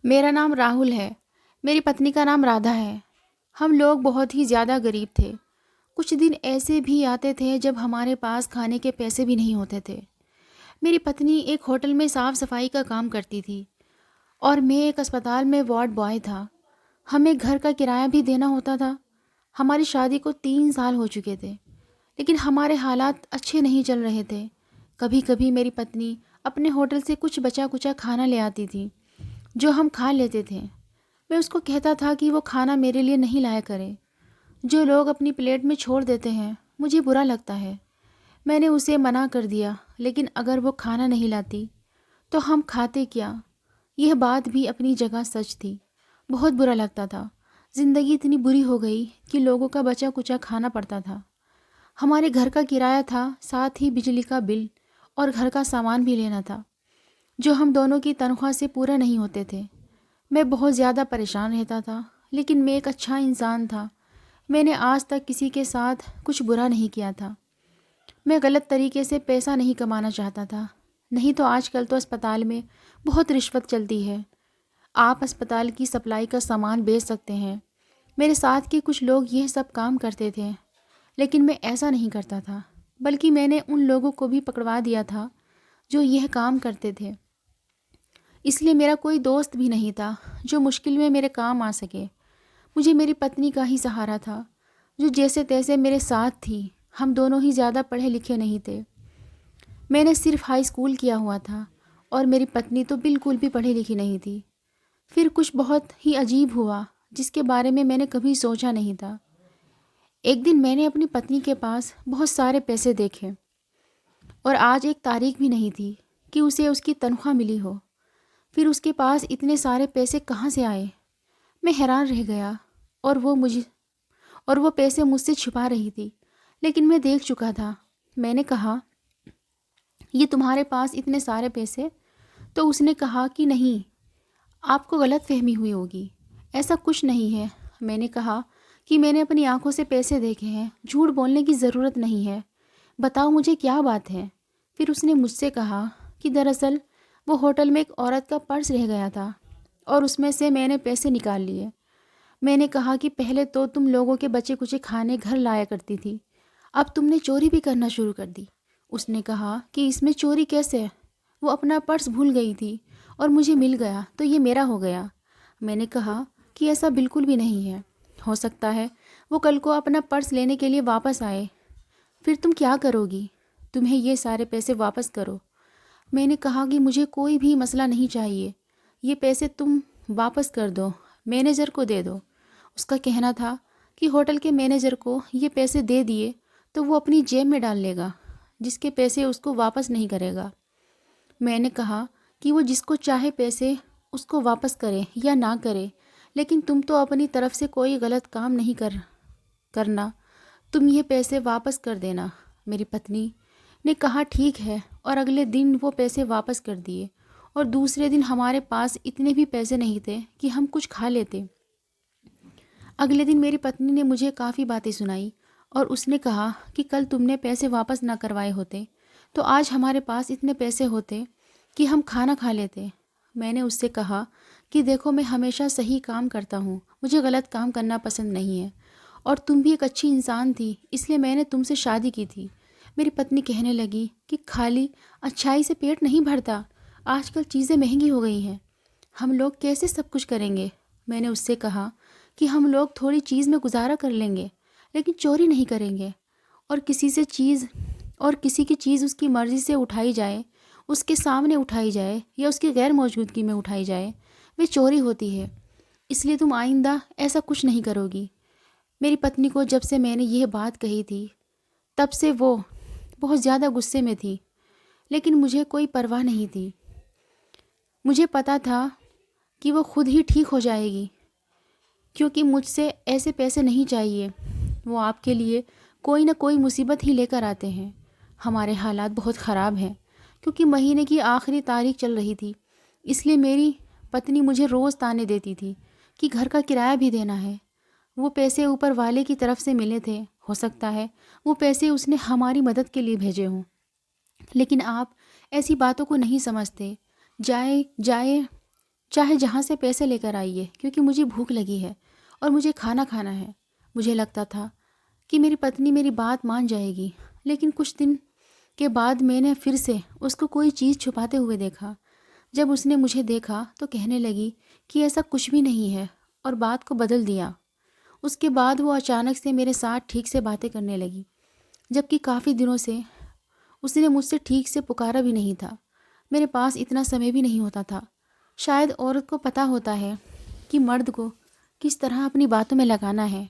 मेरा नाम राहुल है। मेरी पत्नी का नाम राधा है। हम लोग बहुत ही ज़्यादा गरीब थे। कुछ दिन ऐसे भी आते थे जब हमारे पास खाने के पैसे भी नहीं होते थे। मेरी पत्नी एक होटल में साफ़ सफाई का काम करती थी और मैं एक अस्पताल में वार्ड बॉय था। हमें घर का किराया भी देना होता था। हमारी शादी को 3 साल हो चुके थे, लेकिन हमारे हालात अच्छे नहीं चल रहे थे। कभी कभी मेरी पत्नी अपने होटल से कुछ बचा कुचा खाना ले आती थी, जो हम खा लेते थे। मैं उसको कहता था कि वो खाना मेरे लिए नहीं लाया करे। जो लोग अपनी प्लेट में छोड़ देते हैं, मुझे बुरा लगता है। मैंने उसे मना कर दिया, लेकिन अगर वो खाना नहीं लाती तो हम खाते क्या? यह बात भी अपनी जगह सच थी। बहुत बुरा लगता था। ज़िंदगी इतनी बुरी हो गई कि लोगों का बचा कुचा खाना पड़ता था। हमारे घर का किराया था, साथ ही बिजली का बिल और घर का सामान भी लेना था, जो हम दोनों की तनख्वाह से पूरा नहीं होते थे। मैं बहुत ज़्यादा परेशान रहता था, लेकिन मैं एक अच्छा इंसान था। मैंने आज तक किसी के साथ कुछ बुरा नहीं किया था। मैं गलत तरीके से पैसा नहीं कमाना चाहता था। नहीं तो आजकल तो अस्पताल में बहुत रिश्वत चलती है। आप अस्पताल की सप्लाई का सामान बेच सकते हैं। मेरे साथ के कुछ लोग यह सब काम करते थे, लेकिन मैं ऐसा नहीं करता था। बल्कि मैंने उन लोगों को भी पकड़वा दिया था जो यह काम करते थे। इसलिए मेरा कोई दोस्त भी नहीं था जो मुश्किल में मेरे काम आ सके। मुझे मेरी पत्नी का ही सहारा था, जो जैसे तैसे मेरे साथ थी। हम दोनों ही ज़्यादा पढ़े लिखे नहीं थे। मैंने सिर्फ हाई स्कूल किया हुआ था और मेरी पत्नी तो बिल्कुल भी पढ़ी लिखी नहीं थी। फिर कुछ बहुत ही अजीब हुआ, जिसके बारे में मैंने कभी सोचा नहीं था। एक दिन मैंने अपनी पत्नी के पास बहुत सारे पैसे देखे और आज एक तारीख भी नहीं थी कि उसे उसकी तनख्वाह मिली हो। फिर उसके पास इतने सारे पैसे कहाँ से आए? मैं हैरान रह गया। और वो पैसे मुझसे छुपा रही थी, लेकिन मैं देख चुका था। मैंने कहा, ये तुम्हारे पास इतने सारे पैसे? तो उसने कहा कि नहीं, आपको गलत फहमी हुई होगी, ऐसा कुछ नहीं है। मैंने कहा कि मैंने अपनी आंखों से पैसे देखे हैं, झूठ बोलने की ज़रूरत नहीं है। बताओ मुझे क्या बात है? फिर उसने मुझसे कहा कि दरअसल वो होटल में एक औरत का पर्स रह गया था और उसमें से मैंने पैसे निकाल लिए। मैंने कहा कि पहले तो तुम लोगों के बचे कुचे खाने घर लाया करती थी, अब तुमने चोरी भी करना शुरू कर दी। उसने कहा कि इसमें चोरी कैसे? वो अपना पर्स भूल गई थी और मुझे मिल गया तो ये मेरा हो गया। मैंने कहा कि ऐसा बिल्कुल भी नहीं है। हो सकता है वो कल को अपना पर्स लेने के लिए वापस आए। फिर तुम क्या करोगी? तुम्हें ये सारे पैसे वापस करो। मैंने कहा कि मुझे कोई भी मसला नहीं चाहिए, ये पैसे तुम वापस कर दो, मैनेजर को दे दो। उसका कहना था कि होटल के मैनेजर को ये पैसे दे दिए तो वो अपनी जेब में डाल लेगा, जिसके पैसे उसको वापस नहीं करेगा। मैंने कहा कि वो जिसको चाहे पैसे उसको वापस करे या ना करे, लेकिन तुम तो अपनी तरफ से कोई गलत काम नहीं करना। तुम ये पैसे वापस कर देना। मेरी पत्नी ने कहा ठीक है, और अगले दिन वो पैसे वापस कर दिए। और दूसरे दिन हमारे पास इतने भी पैसे नहीं थे कि हम कुछ खा लेते। अगले दिन मेरी पत्नी ने मुझे काफ़ी बातें सुनाई और उसने कहा कि कल तुमने पैसे वापस ना करवाए होते तो आज हमारे पास इतने पैसे होते कि हम खाना खा लेते। मैंने उससे कहा कि देखो, मैं हमेशा सही काम करता हूँ, मुझे गलत काम करना पसंद नहीं है, और तुम भी एक अच्छी इंसान थी, इसलिए मैंने तुमसे शादी की थी। मेरी पत्नी कहने लगी कि खाली अच्छाई से पेट नहीं भरता, आजकल चीज़ें महंगी हो गई हैं, हम लोग कैसे सब कुछ करेंगे। मैंने उससे कहा कि हम लोग थोड़ी चीज़ में गुजारा कर लेंगे, लेकिन चोरी नहीं करेंगे। और किसी की चीज़ उसकी मर्ज़ी से उठाई जाए, उसके सामने उठाई जाए या उसकी गैर मौजूदगी में उठाई जाए, वे चोरी होती है। इसलिए तुम आइंदा ऐसा कुछ नहीं करोगी। मेरी पत्नी को जब से मैंने यह बात कही थी, तब से वो बहुत ज़्यादा गुस्से में थी, लेकिन मुझे कोई परवाह नहीं थी। मुझे पता था कि वो खुद ही ठीक हो जाएगी, क्योंकि मुझसे ऐसे पैसे नहीं चाहिए। वो आपके लिए कोई ना कोई मुसीबत ही लेकर आते हैं। हमारे हालात बहुत ख़राब हैं, क्योंकि महीने की आखिरी तारीख चल रही थी। इसलिए मेरी पत्नी मुझे रोज़ ताने देती थी कि घर का किराया भी देना है। वो पैसे ऊपर वाले की तरफ से मिले थे, हो सकता है वो पैसे उसने हमारी मदद के लिए भेजे हों। लेकिन आप ऐसी बातों को नहीं समझते। जाए जाए चाहे जहाँ से पैसे लेकर आइए, क्योंकि मुझे भूख लगी है और मुझे खाना खाना है। मुझे लगता था कि मेरी पत्नी मेरी बात मान जाएगी, लेकिन कुछ दिन के बाद मैंने फिर से उसको कोई चीज़ छुपाते हुए देखा। जब उसने मुझे देखा तो कहने लगी कि ऐसा कुछ भी नहीं है और बात को बदल दिया। उसके बाद वो अचानक से मेरे साथ ठीक से बातें करने लगी, जबकि काफ़ी दिनों से उसने मुझसे ठीक से पुकारा भी नहीं था। मेरे पास इतना समय भी नहीं होता था। शायद औरत को पता होता है कि मर्द को किस तरह अपनी बातों में लगाना है।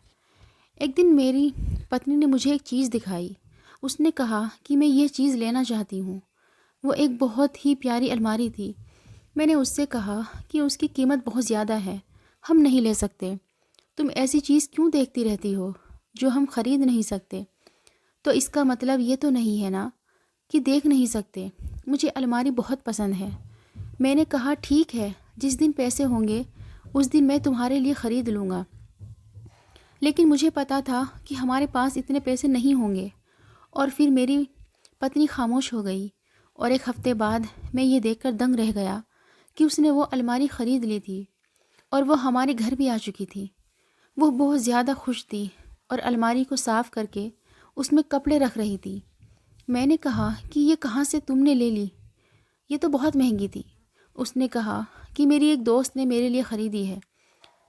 एक दिन मेरी पत्नी ने मुझे एक चीज़ दिखाई। उसने कहा कि मैं ये चीज़ लेना चाहती हूँ। वो एक बहुत ही प्यारी अलमारी थी। मैंने उससे कहा कि उसकी कीमत बहुत ज़्यादा है, हम नहीं ले सकते। तुम ऐसी चीज़ क्यों देखती रहती हो जो हम खरीद नहीं सकते? तो इसका मतलब ये तो नहीं है ना कि देख नहीं सकते। मुझे अलमारी बहुत पसंद है। मैंने कहा ठीक है, जिस दिन पैसे होंगे उस दिन मैं तुम्हारे लिए ख़रीद लूँगा। लेकिन मुझे पता था कि हमारे पास इतने पैसे नहीं होंगे। और फिर मेरी पत्नी खामोश हो गई और एक हफ्ते बाद मैं ये देखकर दंग रह गया कि उसने वो अलमारी ख़रीद ली थी और वो हमारे घर भी आ चुकी थी। वो बहुत ज़्यादा खुश थी और अलमारी को साफ़ करके उसमें कपड़े रख रही थी। मैंने कहा कि ये कहाँ से तुमने ले ली? ये तो बहुत महंगी थी। उसने कहा कि मेरी एक दोस्त ने मेरे लिए ख़रीदी है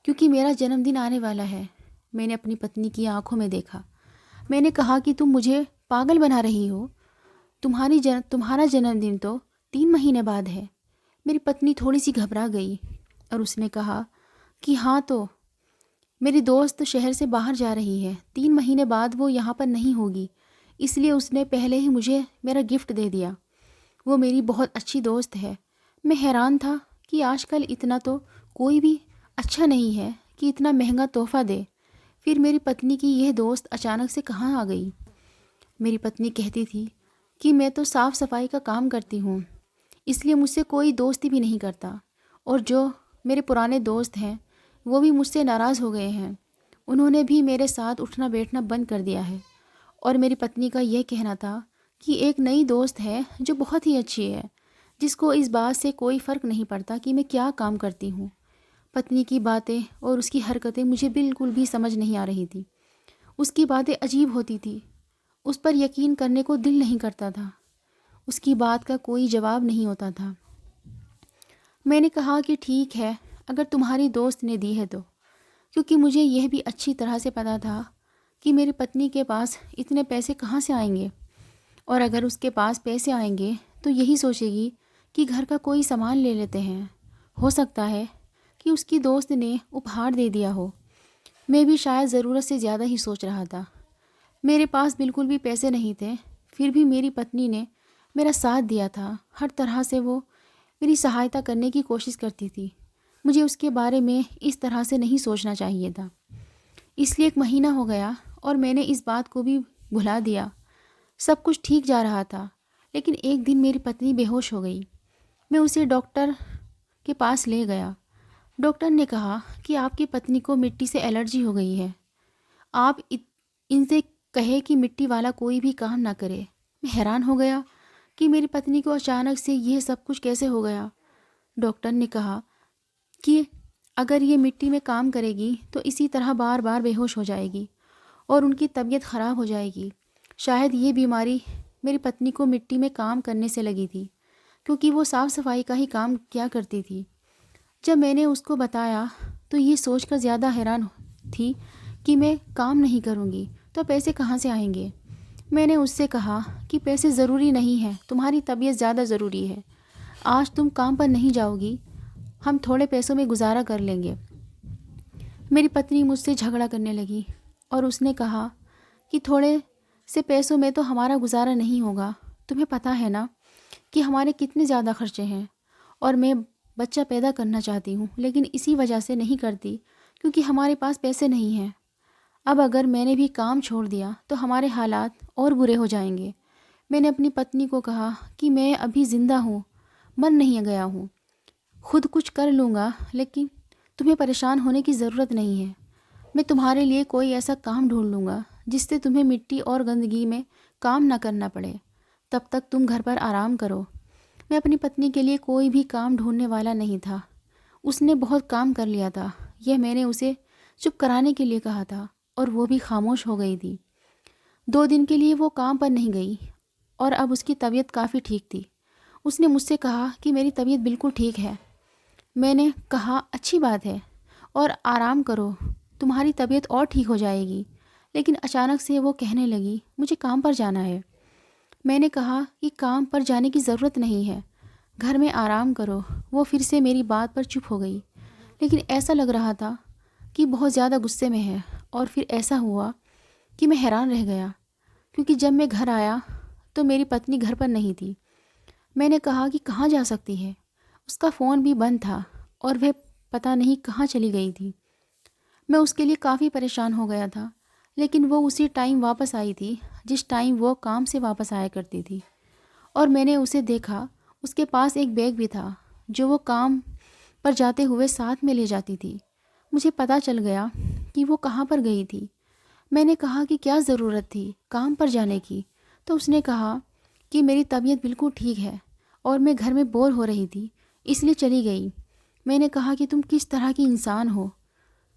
क्योंकि मेरा जन्मदिन आने वाला है। मैंने अपनी पत्नी की आंखों में देखा। मैंने कहा कि तुम मुझे पागल बना रही हो। तुम्हारा जन्मदिन तो 3 महीने बाद है। मेरी पत्नी थोड़ी सी घबरा गई और उसने कहा कि हाँ, तो मेरी दोस्त शहर से बाहर जा रही है, 3 महीने बाद वो यहाँ पर नहीं होगी, इसलिए उसने पहले ही मुझे मेरा गिफ्ट दे दिया। वो मेरी बहुत अच्छी दोस्त है। मैं हैरान था कि आजकल इतना तो कोई भी अच्छा नहीं है कि इतना महंगा तोहफ़ा दे। फिर मेरी पत्नी की यह दोस्त अचानक से कहाँ आ गई? मेरी पत्नी कहती थी कि मैं तो साफ़ सफाई का काम करती हूँ, इसलिए मुझसे कोई दोस्ती भी नहीं करता। और जो मेरे पुराने दोस्त हैं वो भी मुझसे नाराज़ हो गए हैं। उन्होंने भी मेरे साथ उठना बैठना बंद कर दिया है। और मेरी पत्नी का यह कहना था कि एक नई दोस्त है जो बहुत ही अच्छी है, जिसको इस बात से कोई फ़र्क नहीं पड़ता कि मैं क्या काम करती हूँ। पत्नी की बातें और उसकी हरकतें मुझे बिल्कुल भी समझ नहीं आ रही थी। उसकी बातें अजीब होती थी। उस पर यकीन करने को दिल नहीं करता था। उसकी बात का कोई जवाब नहीं होता था। मैंने कहा कि ठीक है, अगर तुम्हारी दोस्त ने दी है तो, क्योंकि मुझे यह भी अच्छी तरह से पता था कि मेरी पत्नी के पास इतने पैसे कहाँ से आएंगे। और अगर उसके पास पैसे आएंगे तो यही सोचेगी कि घर का कोई सामान ले लेते हैं। हो सकता है कि उसकी दोस्त ने उपहार दे दिया हो। मैं भी शायद ज़रूरत से ज़्यादा ही सोच रहा था। मेरे पास बिल्कुल भी पैसे नहीं थे, फिर भी मेरी पत्नी ने मेरा साथ दिया था। हर तरह से वो मेरी सहायता करने की कोशिश करती थी। मुझे उसके बारे में इस तरह से नहीं सोचना चाहिए था। इसलिए 1 महीना हो गया और मैंने इस बात को भी भुला दिया। सब कुछ ठीक जा रहा था, लेकिन एक दिन मेरी पत्नी बेहोश हो गई। मैं उसे डॉक्टर के पास ले गया। डॉक्टर ने कहा कि आपकी पत्नी को मिट्टी से एलर्जी हो गई है। आप इनसे कहे कि मिट्टी वाला कोई भी काम ना करे। मैं हैरान हो गया कि मेरी पत्नी को अचानक से यह सब कुछ कैसे हो गया। डॉक्टर ने कहा कि अगर ये मिट्टी में काम करेगी तो इसी तरह बार बार बेहोश हो जाएगी और उनकी तबीयत ख़राब हो जाएगी। शायद ये बीमारी मेरी पत्नी को मिट्टी में काम करने से लगी थी, क्योंकि वो साफ़ सफाई का ही काम किया करती थी। जब मैंने उसको बताया तो ये सोचकर ज़्यादा हैरान थी कि मैं काम नहीं करूँगी तो पैसे कहाँ से आएंगे। मैंने उससे कहा कि पैसे ज़रूरी नहीं है, तुम्हारी तबीयत ज़्यादा ज़रूरी है। आज तुम काम पर नहीं जाओगी, हम थोड़े पैसों में गुजारा कर लेंगे। मेरी पत्नी मुझसे झगड़ा करने लगी और उसने कहा कि थोड़े से पैसों में तो हमारा गुजारा नहीं होगा। तुम्हें पता है ना कि हमारे कितने ज़्यादा खर्चे हैं, और मैं बच्चा पैदा करना चाहती हूँ, लेकिन इसी वजह से नहीं करती क्योंकि हमारे पास पैसे नहीं हैं। अब अगर मैंने भी काम छोड़ दिया तो हमारे हालात और बुरे हो जाएंगे। मैंने अपनी पत्नी को कहा कि मैं अभी ज़िंदा हूँ, मर नहीं गया हूँ, खुद कुछ कर लूँगा, लेकिन तुम्हें परेशान होने की ज़रूरत नहीं है। मैं तुम्हारे लिए कोई ऐसा काम ढूंढ लूँगा जिससे तुम्हें मिट्टी और गंदगी में काम ना करना पड़े। तब तक तुम घर पर आराम करो। मैं अपनी पत्नी के लिए कोई भी काम ढूंढने वाला नहीं था। उसने बहुत काम कर लिया था, यह मैंने उसे चुप कराने के लिए कहा था और वो भी खामोश हो गई थी। 2 दिन के लिए वो काम पर नहीं गई और अब उसकी तबीयत काफ़ी ठीक थी। उसने मुझसे कहा कि मेरी तबीयत बिल्कुल ठीक है। मैंने कहा अच्छी बात है और आराम करो, तुम्हारी तबीयत और ठीक हो जाएगी। लेकिन अचानक से वो कहने लगी मुझे काम पर जाना है। मैंने कहा कि काम पर जाने की ज़रूरत नहीं है, घर में आराम करो। वो फिर से मेरी बात पर चुप हो गई, लेकिन ऐसा लग रहा था कि बहुत ज़्यादा गुस्से में है। और फिर ऐसा हुआ कि मैं हैरान रह गया, क्योंकि जब मैं घर आया तो मेरी पत्नी घर पर नहीं थी। मैंने कहा कि कहाँ जा सकती है, उसका फ़ोन भी बंद था और वह पता नहीं कहाँ चली गई थी। मैं उसके लिए काफ़ी परेशान हो गया था, लेकिन वो उसी टाइम वापस आई थी जिस टाइम वो काम से वापस आया करती थी। और मैंने उसे देखा, उसके पास एक बैग भी था जो वो काम पर जाते हुए साथ में ले जाती थी। मुझे पता चल गया कि वो कहाँ पर गई थी। मैंने कहा कि क्या ज़रूरत थी काम पर जाने की, तो उसने कहा कि मेरी तबीयत बिल्कुल ठीक है और मैं घर में बोर हो रही थी, इसलिए चली गई। मैंने कहा कि तुम किस तरह की इंसान हो,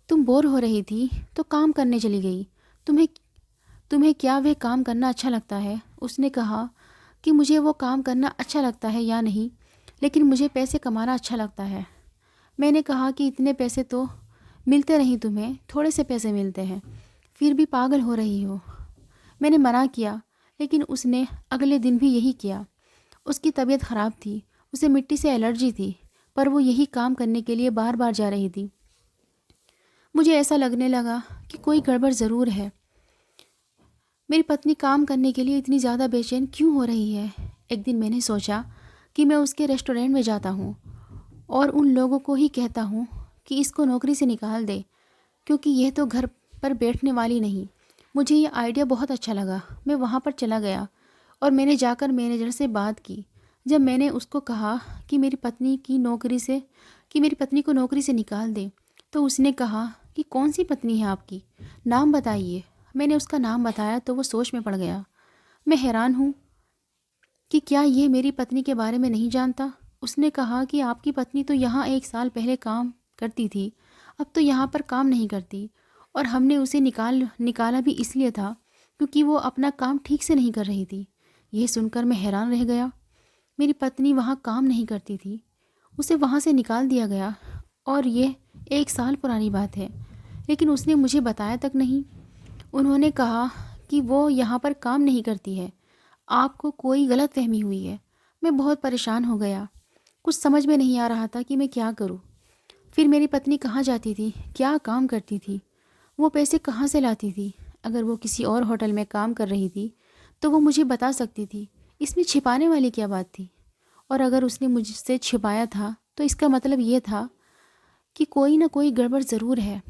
तुम बोर हो रही थी तो काम करने चली गई। तुम्हें तुम्हें क्या वह काम करना अच्छा लगता है? उसने कहा कि मुझे वो काम करना अच्छा लगता है या नहीं, लेकिन मुझे पैसे कमाना अच्छा लगता है। मैंने कहा कि इतने पैसे तो मिलते नहीं तुम्हें, थोड़े से पैसे मिलते हैं, फिर भी पागल हो रही हो। मैंने मना किया, लेकिन उसने अगले दिन भी यही किया। उसकी तबीयत ख़राब थी, उसे मिट्टी से एलर्जी थी, पर वो यही काम करने के लिए बार बार जा रही थी। मुझे ऐसा लगने लगा कि कोई गड़बड़ ज़रूर है। मेरी पत्नी काम करने के लिए इतनी ज़्यादा बेचैन क्यों हो रही है? एक दिन मैंने सोचा कि मैं उसके रेस्टोरेंट में जाता हूँ और उन लोगों को ही कहता हूँ कि इसको नौकरी से निकाल दे, क्योंकि यह तो घर पर बैठने वाली नहीं। मुझे ये आइडिया बहुत अच्छा लगा। मैं वहाँ पर चला गया और मैंने जाकर मैनेजर से बात की। जब मैंने उसको कहा कि मेरी पत्नी को नौकरी से निकाल दे, तो उसने कहा कि कौन सी पत्नी है आपकी, नाम बताइए। मैंने उसका नाम बताया तो वो सोच में पड़ गया। मैं हैरान हूँ कि क्या ये मेरी पत्नी के बारे में नहीं जानता। उसने कहा कि आपकी पत्नी तो यहाँ 1 साल पहले काम करती थी, अब तो यहाँ पर काम नहीं करती, और हमने उसे निकाला भी इसलिए था क्योंकि वो अपना काम ठीक से नहीं कर रही थी। यह सुनकर मैं हैरान रह गया। मेरी पत्नी वहाँ काम नहीं करती थी, उसे वहाँ से निकाल दिया गया, और ये 1 साल पुरानी बात है, लेकिन उसने मुझे बताया तक नहीं। उन्होंने कहा कि वो यहाँ पर काम नहीं करती है, आपको कोई गलतफहमी हुई है। मैं बहुत परेशान हो गया, कुछ समझ में नहीं आ रहा था कि मैं क्या करूँ। फिर मेरी पत्नी कहाँ जाती थी, क्या काम करती थी, वो पैसे कहाँ से लाती थी? अगर वो किसी और होटल में काम कर रही थी तो वो मुझे बता सकती थी, इसमें छिपाने वाली क्या बात थी? और अगर उसने मुझसे छिपाया था तो इसका मतलब ये था कि कोई ना कोई गड़बड़ ज़रूर है।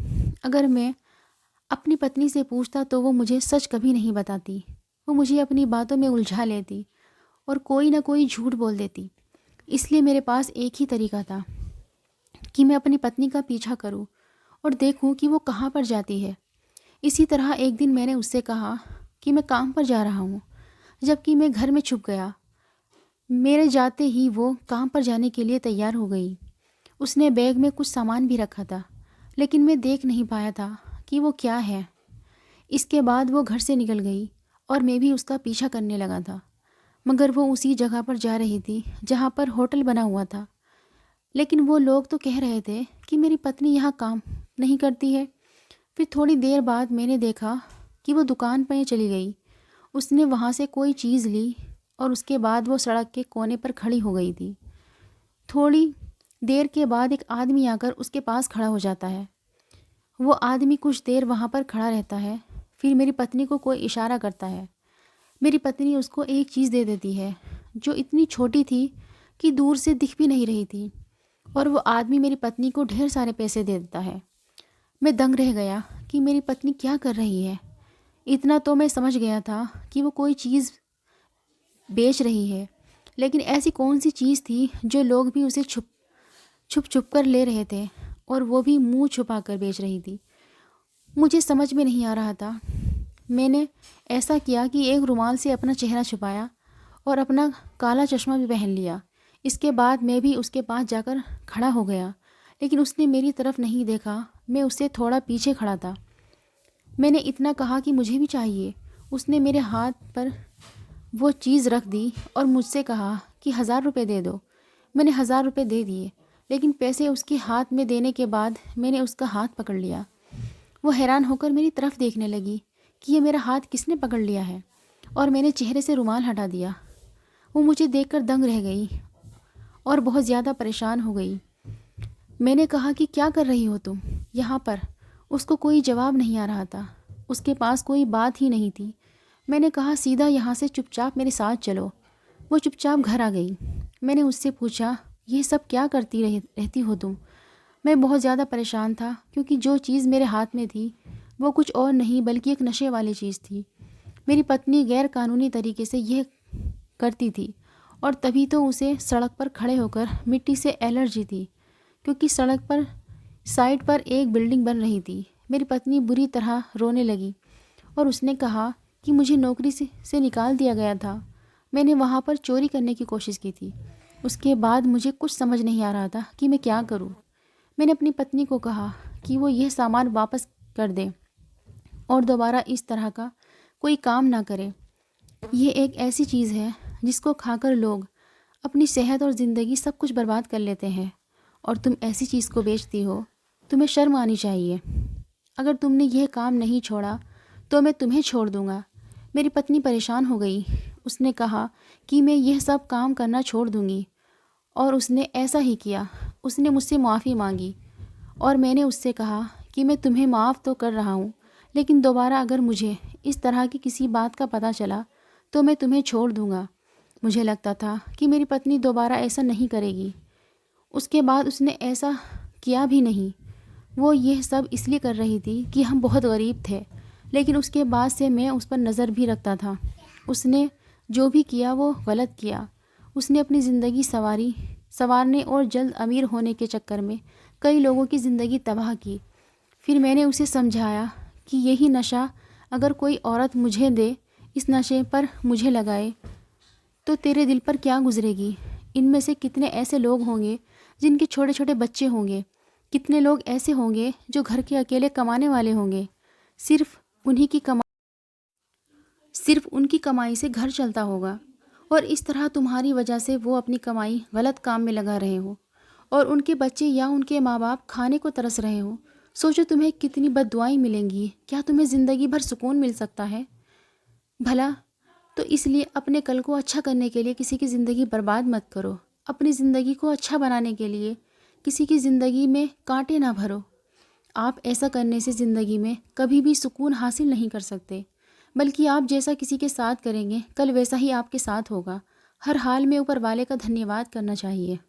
अगर मैं अपनी पत्नी से पूछता तो वो मुझे सच कभी नहीं बताती, वो मुझे अपनी बातों में उलझा लेती और कोई ना कोई झूठ बोल देती। इसलिए मेरे पास एक ही तरीका था कि मैं अपनी पत्नी का पीछा करूं और देखूं कि वो कहाँ पर जाती है। इसी तरह एक दिन मैंने उससे कहा कि मैं काम पर जा रहा हूँ, जबकि मैं घर में छुप गया। मेरे जाते ही वो काम पर जाने के लिए तैयार हो गई। उसने बैग में कुछ सामान भी रखा था, लेकिन मैं देख नहीं पाया था कि वो क्या है। इसके बाद वो घर से निकल गई और मैं भी उसका पीछा करने लगा था, मगर वो उसी जगह पर जा रही थी जहाँ पर होटल बना हुआ था। लेकिन वो लोग तो कह रहे थे कि मेरी पत्नी यहाँ काम नहीं करती है। फिर थोड़ी देर बाद मैंने देखा कि वो दुकान पर चली गई। उसने वहाँ से कोई चीज़ ली और उसके बाद वो सड़क के कोने पर खड़ी हो गई थी। थोड़ी देर के बाद एक आदमी आकर उसके पास खड़ा हो जाता है। वो आदमी कुछ देर वहाँ पर खड़ा रहता है, फिर मेरी पत्नी को कोई इशारा करता है। मेरी पत्नी उसको एक चीज़ दे देती है जो इतनी छोटी थी कि दूर से दिख भी नहीं रही थी, और वो आदमी मेरी पत्नी को ढेर सारे पैसे दे देता है। मैं दंग रह गया कि मेरी पत्नी क्या कर रही है। इतना तो मैं समझ गया था कि वो कोई चीज़ बेच रही है, लेकिन ऐसी कौन सी चीज़ थी जो लोग भी उसे छुप छुप छुप कर ले रहे थे, और वो भी मुंह छुपा कर बेच रही थी। मुझे समझ में नहीं आ रहा था। मैंने ऐसा किया कि एक रुमाल से अपना चेहरा छुपाया और अपना काला चश्मा भी पहन लिया। इसके बाद मैं भी उसके पास जाकर खड़ा हो गया, लेकिन उसने मेरी तरफ नहीं देखा। मैं उससे थोड़ा पीछे खड़ा था। मैंने इतना कहा कि मुझे भी चाहिए। उसने मेरे हाथ पर वो चीज़ रख दी और मुझसे कहा कि 1000 रुपये दे दो। मैंने 1000 रुपये दे दिए, लेकिन पैसे उसके हाथ में देने के बाद मैंने उसका हाथ पकड़ लिया। वो हैरान होकर मेरी तरफ देखने लगी कि ये मेरा हाथ किसने पकड़ लिया है, और मैंने चेहरे से रुमाल हटा दिया। वो मुझे देखकर दंग रह गई और बहुत ज़्यादा परेशान हो गई। मैंने कहा कि क्या कर रही हो तुम यहाँ पर? उसको कोई जवाब नहीं आ रहा था। उसके पास कोई बात ही नहीं थी। मैंने कहा सीधा यहाँ से चुपचाप मेरे साथ चलो। वो चुपचाप घर आ गई। मैंने उससे पूछा, ये सब क्या करती रहती हो तुम? मैं बहुत ज़्यादा परेशान था, क्योंकि जो चीज़ मेरे हाथ में थी वो कुछ और नहीं बल्कि एक नशे वाली चीज़ थी। मेरी पत्नी गैर कानूनी तरीके से यह करती थी, और तभी तो उसे सड़क पर खड़े होकर मिट्टी से एलर्जी थी, क्योंकि सड़क पर साइड पर एक बिल्डिंग बन रही थी। मेरी पत्नी बुरी तरह रोने लगी और उसने कहा कि मुझे नौकरी से निकाल दिया गया था। मैंने वहाँ पर चोरी करने की कोशिश की थी। उसके बाद मुझे कुछ समझ नहीं आ रहा था कि मैं क्या करूँ। मैंने अपनी पत्नी को कहा कि वो यह सामान वापस कर दे और दोबारा इस तरह का कोई काम ना करे। ये एक ऐसी चीज़ है जिसको खाकर लोग अपनी सेहत और ज़िंदगी सब कुछ बर्बाद कर लेते हैं, और तुम ऐसी चीज़ को बेचती हो। तुम्हें शर्म आनी चाहिए। अगर तुमने यह काम नहीं छोड़ा तो मैं तुम्हें छोड़ दूँगा। मेरी पत्नी परेशान हो गई। उसने कहा कि मैं यह सब काम करना छोड़ दूँगी, और उसने ऐसा ही किया। उसने मुझसे माफ़ी मांगी और मैंने उससे कहा कि मैं तुम्हें माफ़ तो कर रहा हूँ, लेकिन दोबारा अगर मुझे इस तरह की किसी बात का पता चला तो मैं तुम्हें छोड़ दूँगा। मुझे लगता था कि मेरी पत्नी दोबारा ऐसा नहीं करेगी। उसके बाद उसने ऐसा किया भी नहीं। वो यह सब इसलिए कर रही थी कि हम बहुत गरीब थे, लेकिन उसके बाद से मैं उस पर नज़र भी रखता था। उसने जो भी किया वो गलत किया। उसने अपनी ज़िंदगी संवारने और जल्द अमीर होने के चक्कर में कई लोगों की ज़िंदगी तबाह की। फिर मैंने उसे समझाया कि यही नशा अगर कोई औरत मुझे दे, इस नशे पर मुझे लगाए, तो तेरे दिल पर क्या गुजरेगी? इनमें से कितने ऐसे लोग होंगे जिनके छोटे छोटे बच्चे होंगे? कितने लोग ऐसे होंगे जो घर के अकेले कमाने वाले होंगे? सिर्फ उनकी कमाई से घर चलता होगा, और इस तरह तुम्हारी वजह से वो अपनी कमाई गलत काम में लगा रहे हो, और उनके बच्चे या उनके माँ बाप खाने को तरस रहे हो। सोचो तुम्हें कितनी बद्दुआएं मिलेंगी। क्या तुम्हें ज़िंदगी भर सुकून मिल सकता है भला? तो इसलिए अपने कल को अच्छा करने के लिए किसी की ज़िंदगी बर्बाद मत करो। अपनी ज़िंदगी को अच्छा बनाने के लिए किसी की ज़िंदगी में कांटे ना भरो। आप ऐसा करने से ज़िंदगी में कभी भी सुकून हासिल नहीं कर सकते, बल्कि आप जैसा किसी के साथ करेंगे कल वैसा ही आपके साथ होगा। हर हाल में ऊपर वाले का धन्यवाद करना चाहिए।